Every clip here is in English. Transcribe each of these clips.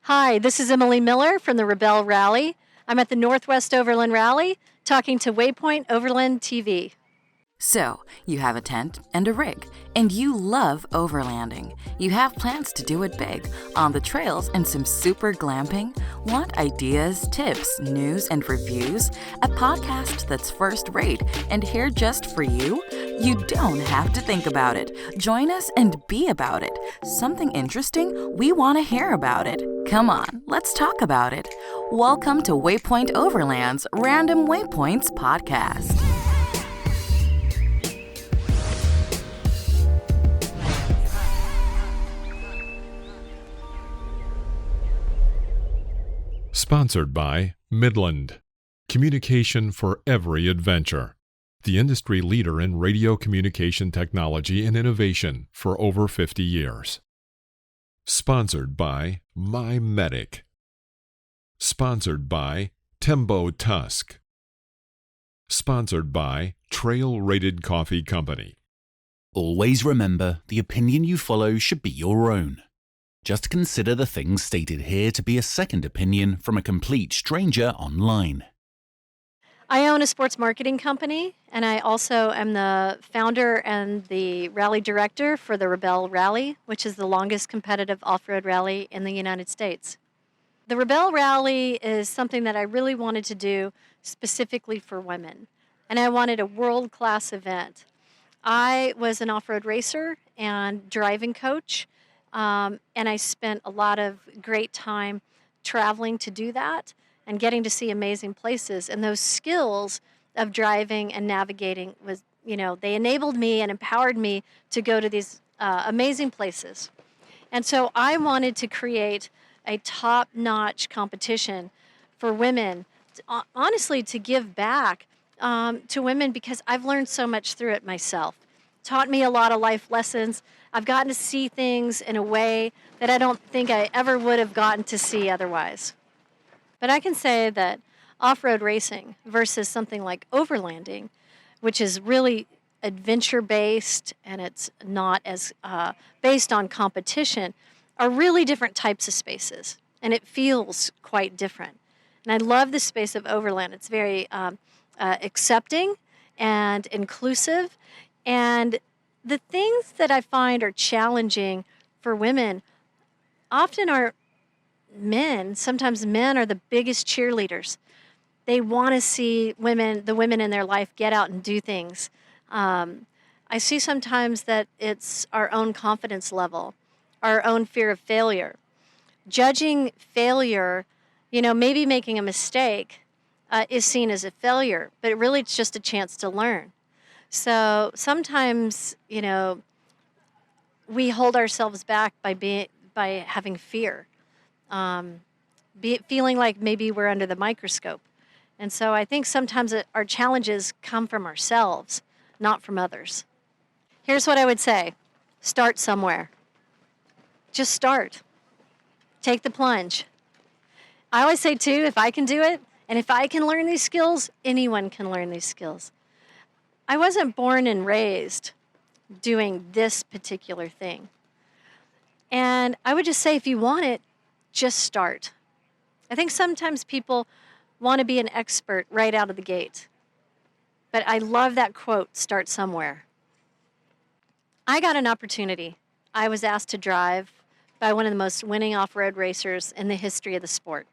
Hi, this is Emily Miller from the REBELLE Rally. I'm at the Northwest Overland Rally talking to Waypoint Overland TV. So, you have a tent and a rig, and you love overlanding. You have plans to do it big, on the trails and some super glamping? Want ideas, tips, news, and reviews? A podcast that's first rate and here just for you? You don't have to think about it. Join us and be about it. Something interesting? We want to hear about it. Come on, let's talk about it. Welcome to Waypoint Overland's Random Waypoints podcast. Sponsored by Midland. Communication for every adventure. The industry leader in radio communication technology and innovation for over 50 years. Sponsored by My Medic. Sponsored by Tembo Tusk. Sponsored by Trail Rated Coffee Company. Always remember, the opinion you follow should be your own. Just consider the things stated here to be a second opinion from a complete stranger online. I own a sports marketing company, and I also am the founder and the rally director for the REBELLE Rally, which is the longest competitive off-road rally in the United States. The REBELLE Rally is something that I really wanted to do specifically for women, and I wanted a world-class event. I was an off-road racer and driving coach, and I spent a lot of great time traveling to do that and getting to see amazing places. And those skills of driving and navigating was, they enabled me and empowered me to go to these amazing places. And so I wanted to create a top-notch competition for women, honestly, to give back to women because I've learned so much through it myself. Taught me a lot of life lessons. I've gotten to see things in a way that I don't think I ever would have gotten to see otherwise. But I can say that off-road racing versus something like overlanding, which is really adventure-based and it's not as based on competition, are really different types of spaces. And it feels quite different. And I love the space of Overland. It's very accepting and inclusive. And the things that I find are challenging for women often are men. Sometimes men are the biggest cheerleaders. They want to see the women in their life get out and do things. I see sometimes that it's our own confidence level, our own fear of failure. Judging failure, maybe making a mistake is seen as a failure, but really it's just a chance to learn. So sometimes, we hold ourselves back by having fear, feeling like maybe we're under the microscope. And so I think sometimes our challenges come from ourselves, not from others. Here's what I would say. Start somewhere. Just start. Take the plunge. I always say, too, if I can do it, and if I can learn these skills, anyone can learn these skills. I wasn't born and raised doing this particular thing. And I would just say, if you want it, just start. I think sometimes people want to be an expert right out of the gate. But I love that quote, start somewhere. I got an opportunity. I was asked to drive by one of the most winning off-road racers in the history of the sport.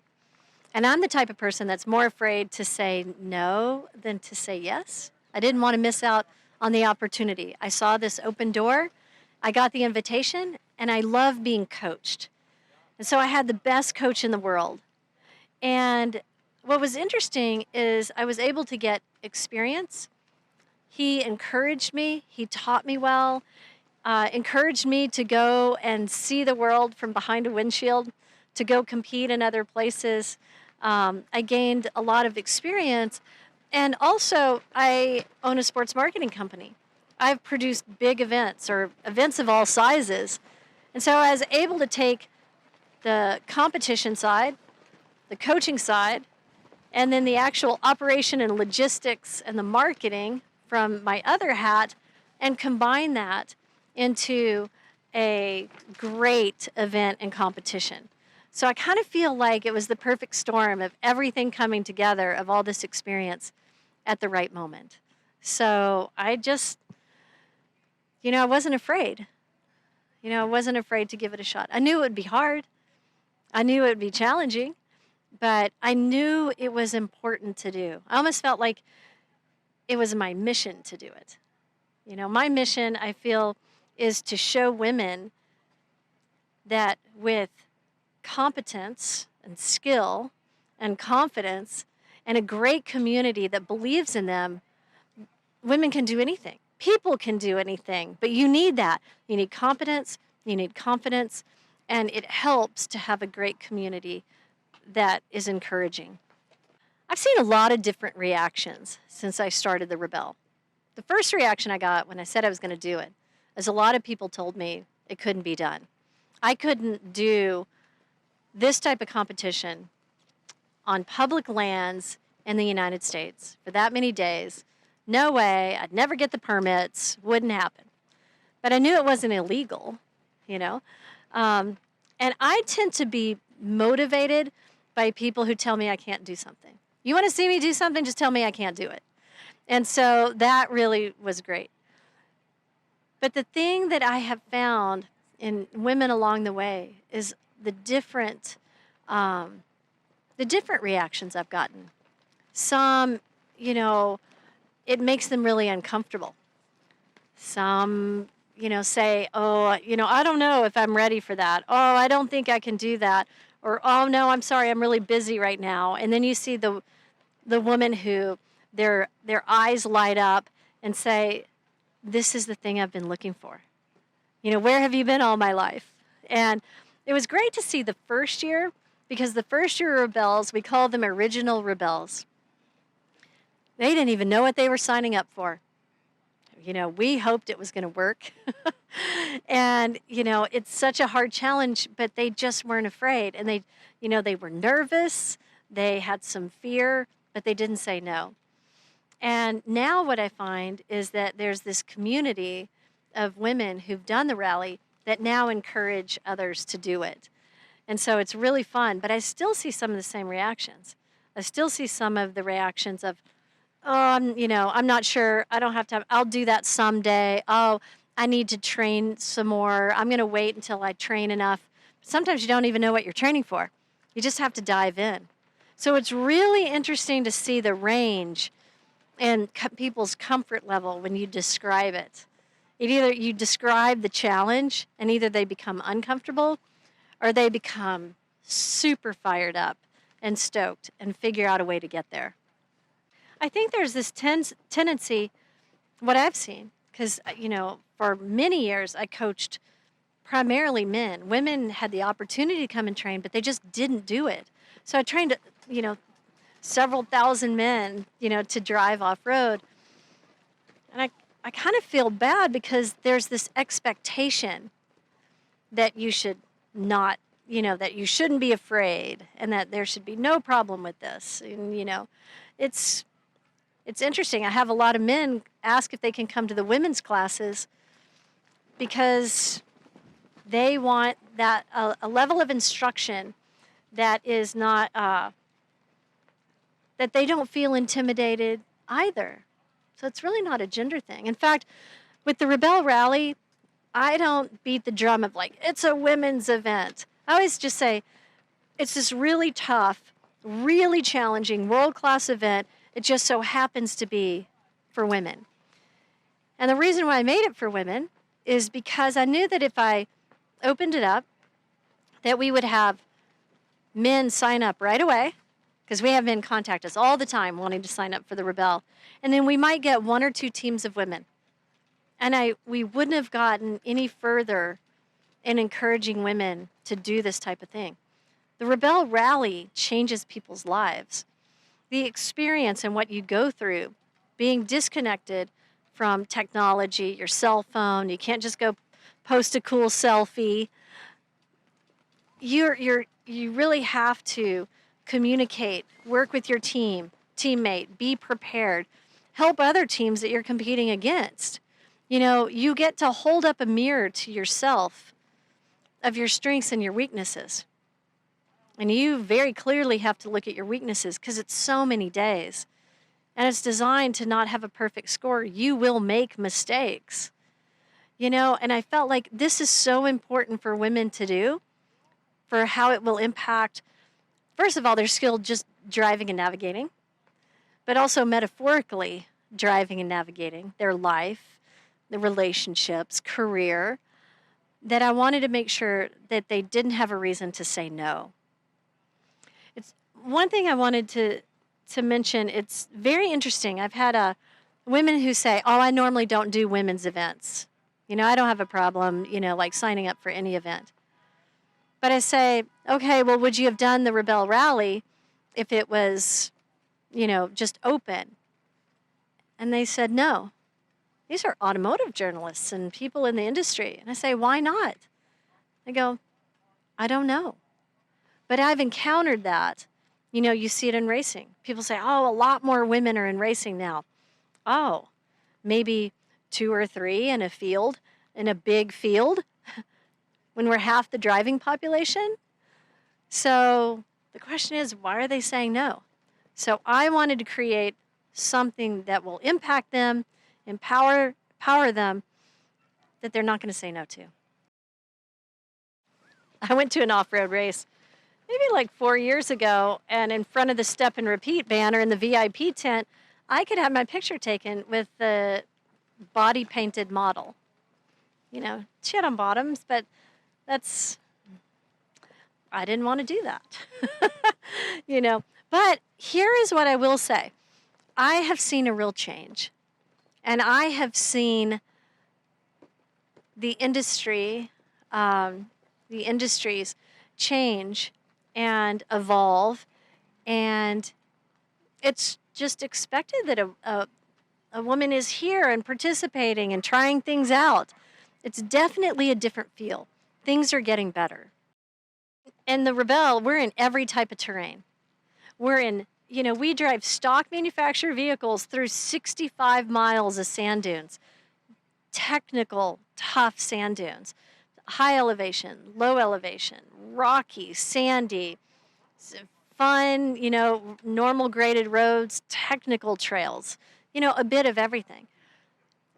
And I'm the type of person that's more afraid to say no than to say yes. I didn't want to miss out on the opportunity. I saw this open door, I got the invitation, and I love being coached. And so I had the best coach in the world. And what was interesting is I was able to get experience. He encouraged me, he taught me well, encouraged me to go and see the world from behind a windshield, to go compete in other places. I gained a lot of experience. And also, I own a sports marketing company. I've produced big events or events of all sizes. And so I was able to take the competition side, the coaching side, and then the actual operation and logistics and the marketing from my other hat and combine that into a great event and competition. So I kind of feel like it was the perfect storm of everything coming together, of all this experience at the right moment. So I just, I wasn't afraid. I wasn't afraid to give it a shot. I knew it would be hard. I knew it would be challenging, but I knew it was important to do. I almost felt like it was my mission to do it. My mission, I feel, is to show women that with competence and skill and confidence and a great community that believes in them, women can do anything. People can do anything, but you need that. You need competence, you need confidence, and it helps to have a great community that is encouraging. I've seen a lot of different reactions since I started the Rebelle. The first reaction I got when I said I was going to do it is a lot of people told me it couldn't be done. I couldn't do this type of competition on public lands in the United States for that many days. No way, I'd never get the permits, wouldn't happen. But I knew it wasn't illegal, And I tend to be motivated by people who tell me I can't do something. You want to see me do something, just tell me I can't do it. And so that really was great. But the thing that I have found in women along the way is the different reactions I've gotten. Some, it makes them really uncomfortable. Some, say, oh, I don't know if I'm ready for that. Oh, I don't think I can do that. Or, oh, no, I'm sorry, I'm really busy right now. And then you see the woman who their eyes light up and say, this is the thing I've been looking for. Where have you been all my life? And it was great to see the first year, because the first year Rebelles, we call them original Rebelles. They didn't even know what they were signing up for. We hoped it was going to work. And, it's such a hard challenge, but they just weren't afraid. And they were nervous. They had some fear, but they didn't say no. And now what I find is that there's this community of women who've done the rally that now encourage others to do it. And so it's really fun, but I still see some of the same reactions. I still see some of the reactions of, oh, I'm not sure. I don't have time. I'll do that someday. Oh, I need to train some more. I'm going to wait until I train enough. Sometimes you don't even know what you're training for. You just have to dive in. So it's really interesting to see the range and people's comfort level when you describe it. Either you describe the challenge and either they become uncomfortable or they become super fired up and stoked and figure out a way to get there. I think there's this tendency, what I've seen, because, for many years I coached primarily men. Women had the opportunity to come and train, but they just didn't do it. So I trained, several thousand men, to drive off-road. And I kind of feel bad because there's this expectation that you should not, that you shouldn't be afraid and that there should be no problem with this. And, it's interesting. I have a lot of men ask if they can come to the women's classes because they want that a level of instruction that is not, that they don't feel intimidated either. So it's really not a gender thing. In fact, with the Rebelle Rally, I don't beat the drum of it's a women's event. I always just say, it's this really tough, really challenging, world-class event. It just so happens to be for women. And the reason why I made it for women is because I knew that if I opened it up, that we would have men sign up right away, because we have men contact us all the time wanting to sign up for the Rebelle. And then we might get one or two teams of women. And we wouldn't have gotten any further in encouraging women to do this type of thing. The Rebelle Rally changes people's lives. The experience and what you go through, being disconnected from technology, your cell phone, you can't just go post a cool selfie. You really have to communicate, work with your teammate, be prepared, help other teams that you're competing against. You get to hold up a mirror to yourself of your strengths and your weaknesses. And you very clearly have to look at your weaknesses because it's so many days. And it's designed to not have a perfect score. You will make mistakes. And I felt like this is so important for women to do, for how it will impact, first of all, their skill just driving and navigating, but also metaphorically driving and navigating their life, the relationships, career, that I wanted to make sure that they didn't have a reason to say no. It's one thing I wanted to mention. It's very interesting. I've had women who say, "Oh, I normally don't do women's events. I don't have a problem, like signing up for any event." But I say, okay, well, would you have done the Rebelle Rally if it was, just open? And they said, no. These are automotive journalists and people in the industry. And I say, why not? They go, I don't know. But I've encountered that. You see it in racing. People say, oh, a lot more women are in racing now. Oh, maybe 2 or 3 in a big field, when we're half the driving population. So the question is, why are they saying no? So I wanted to create something that will impact them, empower them, that they're not going to say no to. I went to an off-road race maybe like 4 years ago, and in front of the Step and Repeat banner in the VIP tent, I could have my picture taken with the body painted model. She had on bottoms, but I didn't want to do that. But here is what I will say. I have seen a real change, and I have seen the industries change and evolve, and it's just expected that a woman is here and participating and trying things out. It's definitely a different feel. Things are getting better. In the Rebelle, we're in every type of terrain. We're in, we drive stock manufactured vehicles through 65 miles of sand dunes. Technical, tough sand dunes. High elevation, low elevation, rocky, sandy, fun, normal graded roads, technical trails, a bit of everything.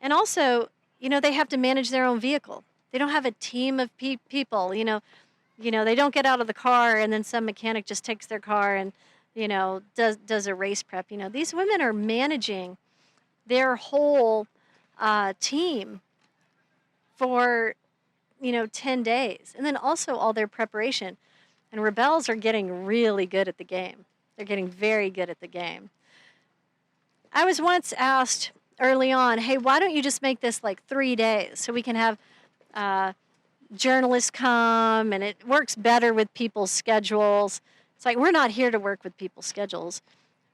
And also, they have to manage their own vehicle. They don't have a team of people, they don't get out of the car and then some mechanic just takes their car and, does a race prep. These women are managing their whole team for, 10 days. And then also all their preparation. And Rebelles are getting really good at the game. They're getting very good at the game. I was once asked early on, hey, why don't you just make this like 3 days so we can have journalists come, and it works better with people's schedules. It's like, we're not here to work with people's schedules.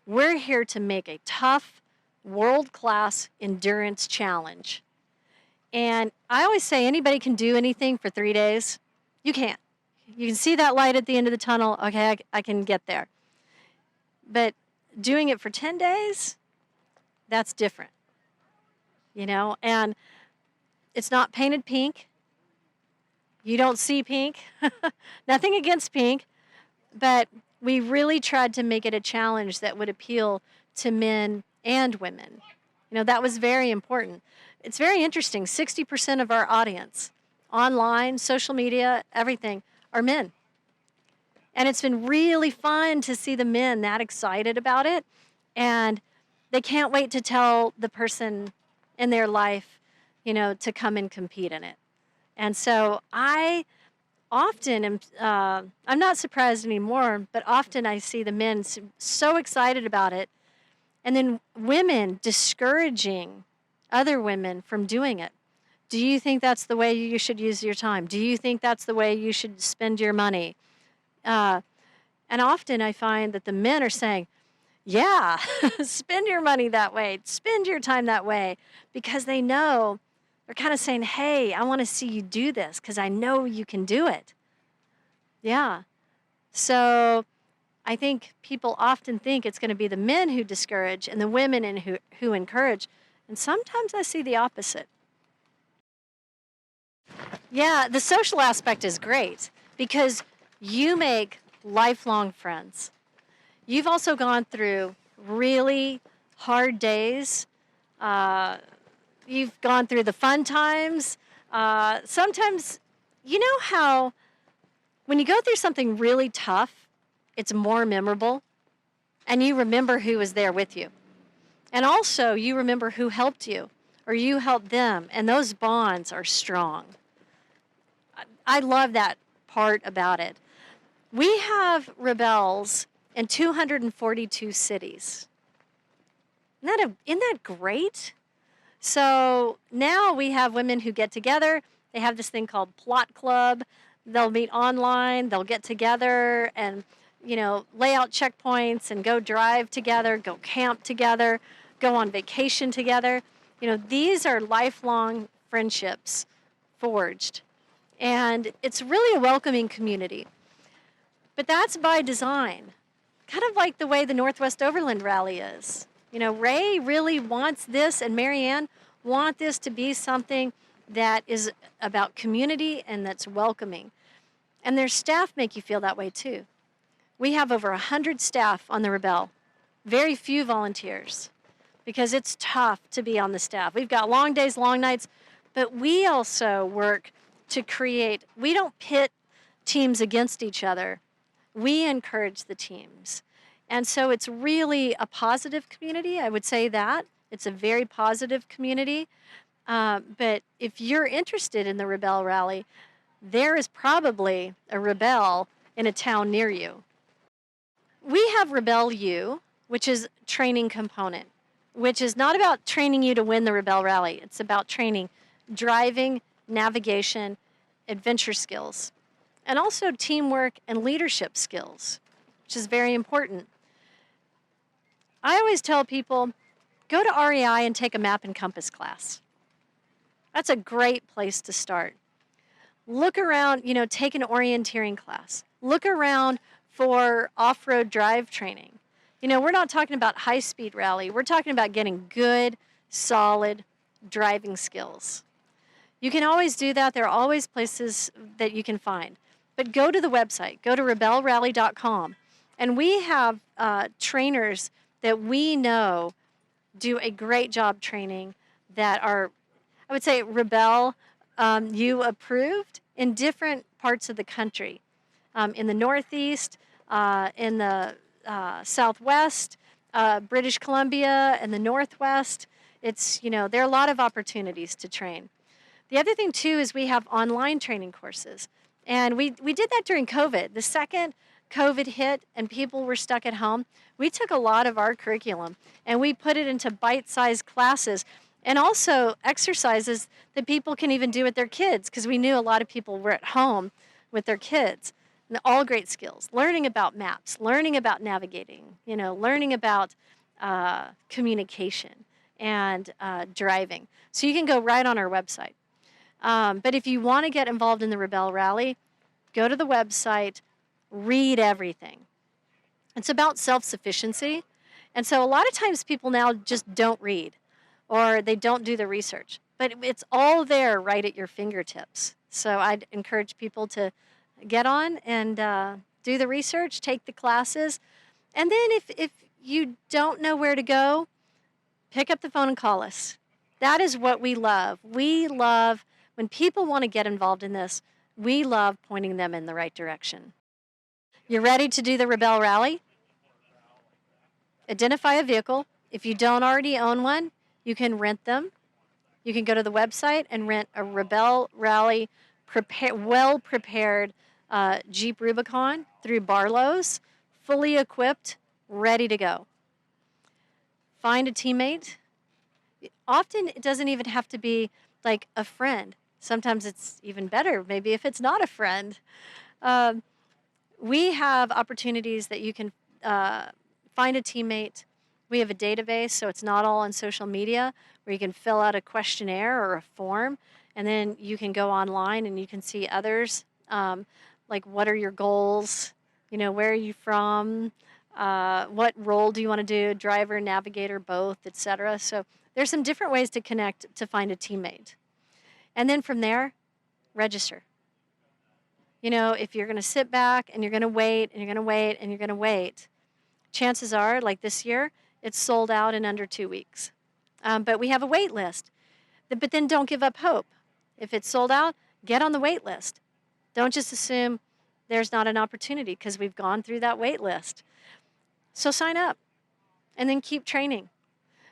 We're here to make a tough, world-class endurance challenge. And I always say anybody can do anything for 3 days. You can't. You can see that light at the end of the tunnel. Okay, I can get there. But doing it for 10 days, that's different. And it's not painted pink. You don't see pink. Nothing against pink. But we really tried to make it a challenge that would appeal to men and women. That was very important. It's very interesting. 60% of our audience, online, social media, everything, are men. And it's been really fun to see the men that excited about it. And they can't wait to tell the person in their life, to come and compete in it. And so I often am, I'm not surprised anymore, but often I see the men so excited about it, and then women discouraging other women from doing it. Do you think that's the way you should use your time? Do you think that's the way you should spend your money? And often I find that the men are saying, yeah, spend your money that way, spend your time that way, because they know, they're kind of saying, hey, I want to see you do this because I know you can do it. Yeah. So I think people often think it's going to be the men who discourage and the women who encourage. And sometimes I see the opposite. Yeah, the social aspect is great because you make lifelong friends. You've also gone through really hard days. You've gone through the fun times. Sometimes, you know how when you go through something really tough, it's more memorable, and you remember who was there with you. And also, you remember who helped you, or you helped them, and those bonds are strong. I love that part about it. We have Rebelles in 242 cities. Isn't that great? So now we have women who get together. They have this thing called Plot Club. They'll meet online. They'll get together and, lay out checkpoints and go drive together, go camp together, go on vacation together. These are lifelong friendships forged. And it's really a welcoming community. But that's by design, kind of like the way the Northwest Overland Rally is. Ray really wants this, and Marianne want this to be something that is about community and that's welcoming. And their staff make you feel that way too. We have over 100 staff on the Rebelle, very few volunteers, because it's tough to be on the staff. We've got long days, long nights, but we also work to create, we don't pit teams against each other. We encourage the teams. And so it's really a positive community. I would say that. It's a very positive community. But if you're interested in the Rebelle Rally, there is probably a Rebelle in a town near you. We have Rebelle U, which is training component, which is not about training you to win the Rebelle Rally. It's about training driving, navigation, adventure skills, and also teamwork and leadership skills, which is very important. I always tell people, go to REI and take a map and compass class. That's a great place to start. Look around, take an orienteering class. Look around for off-road drive training. We're not talking about high-speed rally. We're talking about getting good, solid driving skills. You can always do that. There are always places that you can find. But go to the website. Go to rebellerally.com. And we have trainers that we know do a great job training that are, I would say, Rebelle U approved in different parts of the country. In the Northeast, in the Southwest, British Columbia, and the Northwest. There are a lot of opportunities to train. The other thing, too, is we have online training courses. And we did that during COVID. The second COVID hit and people were stuck at home, we took a lot of our curriculum and we put it into bite-sized classes and also exercises that people can even do with their kids, because we knew a lot of people were at home with their kids. And all great skills. Learning about maps, learning about navigating, learning about communication and driving. So you can go right on our website. But if you want to get involved in the Rebelle Rally, go to the website, read everything. It's about self-sufficiency. And so a lot of times people now just don't read or they don't do the research. But it's all there right at your fingertips. So I'd encourage people to get on and do the research, take the classes. And then if you don't know where to go, pick up the phone and call us. That is what we love. We love when people want to get involved in this, we love pointing them in the right direction. You're ready to do the Rebelle Rally? Identify a vehicle. If you don't already own one, you can rent them. You can go to the website and rent a Rebelle Rally well-prepared Jeep Rubicon through Barlow's, fully equipped, ready to go. Find a teammate. Often it doesn't even have to be like a friend. Sometimes it's even better, maybe if it's not a friend. We have opportunities that you can find a teammate. We have a database, so it's not all on social media, where you can fill out a questionnaire or a form, and then you can go online and you can see others, like what are your goals, where are you from, what role do you want to do, driver, navigator, both, etc. So there's some different ways to connect to find a teammate. And then from there, register. If you're going to sit back and you're going to wait and you're going to wait and you're going to wait, chances are, like this year, it's sold out in under 2 weeks. But we have a wait list. But then don't give up hope. If it's sold out, get on the wait list. Don't just assume there's not an opportunity, because we've gone through that wait list. So sign up and then keep training.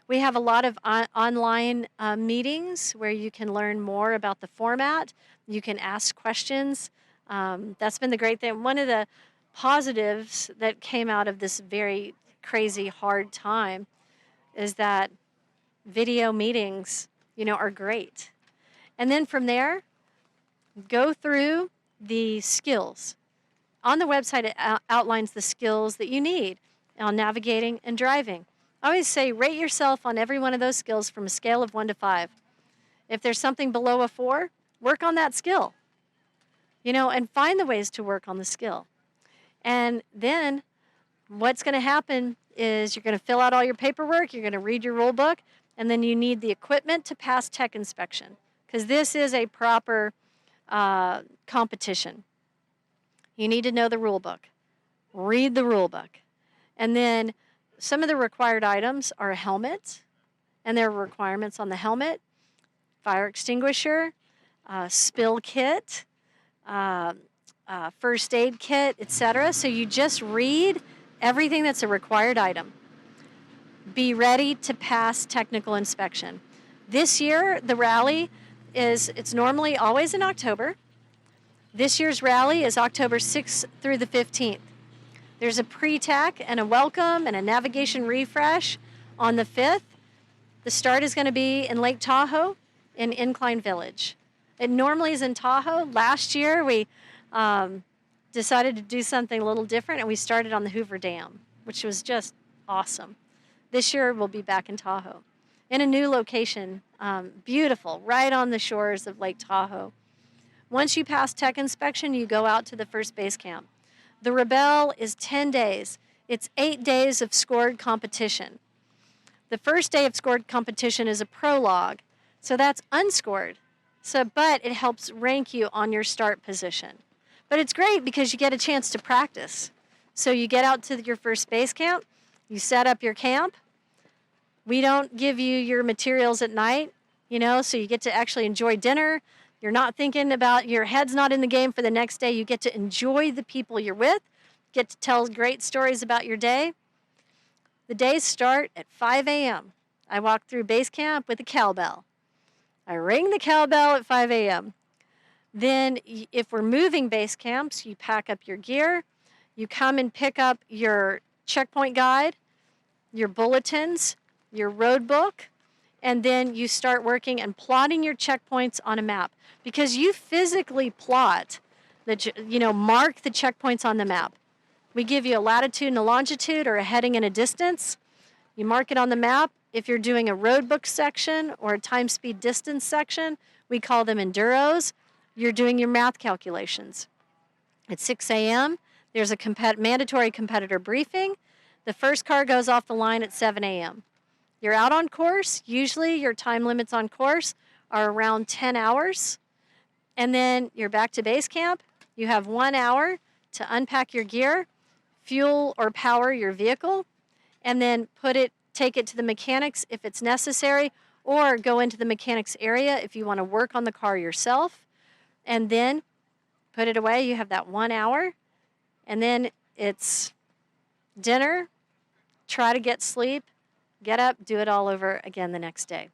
We have a lot of online meetings where you can learn more about the format. You can ask questions. That's been the great thing. One of the positives that came out of this very crazy, hard time is that video meetings, are great. And then from there, go through the skills. On the website, it outlines the skills that you need on navigating and driving. I always say rate yourself on every one of those skills from a scale of 1 to 5. If there's something below a 4, work on that skill, and find the ways to work on the skill. And then what's going to happen is you're going to fill out all your paperwork, you're going to read your rule book, and then you need the equipment to pass tech inspection, because this is a proper competition. You need to know the rule book. Read the rule book. And then some of the required items are a helmet, and there are requirements on the helmet, fire extinguisher, spill kit, first aid kit, etc. So you just read everything that's a required item. Be ready to pass technical inspection. This year, the rally it's normally always in October. This year's rally is October 6th through the 15th. There's a pre-tack and a welcome and a navigation refresh on the 5th. The start is going to be in Lake Tahoe in Incline Village. It normally is in Tahoe. Last year, we decided to do something a little different, and we started on the Hoover Dam, which was just awesome. This year, we'll be back in Tahoe in a new location, beautiful, right on the shores of Lake Tahoe. Once you pass tech inspection, you go out to the first base camp. The Rebelle is 10 days. It's 8 days of scored competition. The first day of scored competition is a prologue, so that's unscored. But it helps rank you on your start position. But it's great because you get a chance to practice. So you get out to your first base camp, you set up your camp. We don't give you your materials at night, so you get to actually enjoy dinner. You're not thinking about, your head's not in the game for the next day. You get to enjoy the people you're with, get to tell great stories about your day. The days start at 5 a.m. I walk through base camp with a cowbell. I ring the cowbell at 5 a.m. Then if we're moving base camps, you pack up your gear, you come and pick up your checkpoint guide, your bulletins, your road book, and then you start working and plotting your checkpoints on a map, because you physically plot, mark the checkpoints on the map. We give you a latitude and a longitude, or a heading and a distance. You mark it on the map. If you're doing a road book section or a time, speed, distance section, we call them enduros. You're doing your math calculations. At 6 a.m., there's a mandatory competitor briefing. The first car goes off the line at 7 a.m. You're out on course. Usually your time limits on course are around 10 hours. And then you're back to base camp. You have 1 hour to unpack your gear, fuel or power your vehicle, and then take it to the mechanics if it's necessary, or go into the mechanics area if you want to work on the car yourself, and then put it away. You have that 1 hour, and then it's dinner, try to get sleep, get up, do it all over again the next day.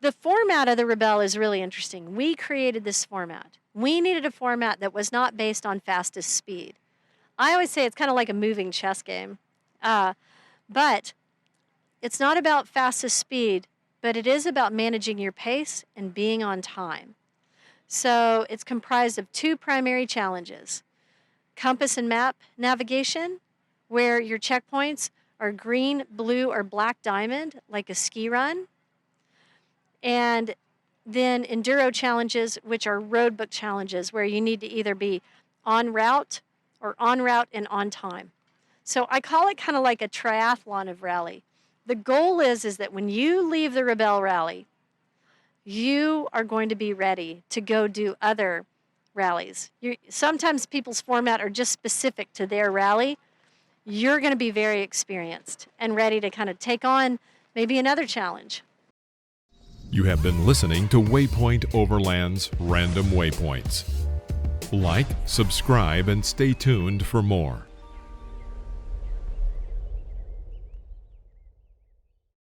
The format of the Rebelle is really interesting. We created this format. We needed a format that was not based on fastest speed. I always say it's kind of like a moving chess game. But it's not about fastest speed, but it is about managing your pace and being on time. So it's comprised of 2 primary challenges: compass and map navigation, where your checkpoints are green, blue, or black diamond, like a ski run. And then enduro challenges, which are road book challenges, where you need to either be en route and on time. So I call it kind of like a triathlon of rally. The goal is that when you leave the Rebelle Rally, you are going to be ready to go do other rallies. Sometimes people's format are just specific to their rally. You're going to be very experienced and ready to kind of take on maybe another challenge. You have been listening to Waypoint Overland's Random Waypoints. Like, subscribe, and stay tuned for more.